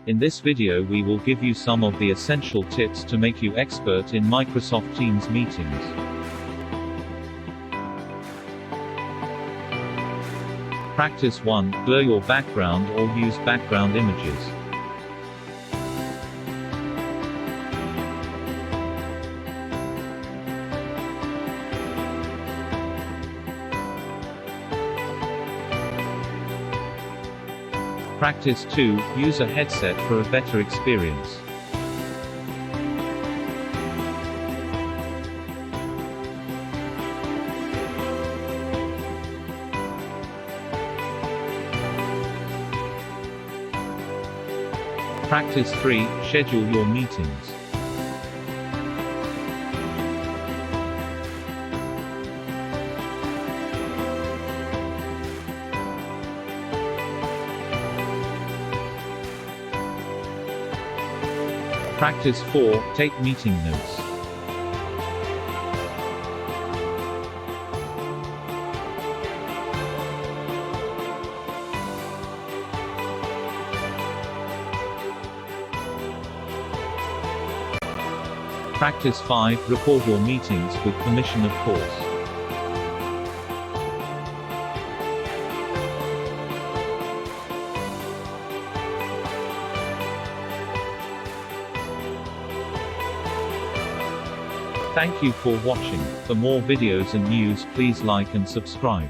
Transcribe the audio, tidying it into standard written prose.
In this video we will give you some of the essential tips to make you expert in Microsoft Teams meetings. Practice 1. Blur your background or use background images. Practice 2. Use a headset for a better experience. Practice 3. Schedule your meetings. Practice 4. Take meeting notes. Practice 5. Record your meetings with permission, of course. Thank you for watching. For more videos and news, please like and subscribe.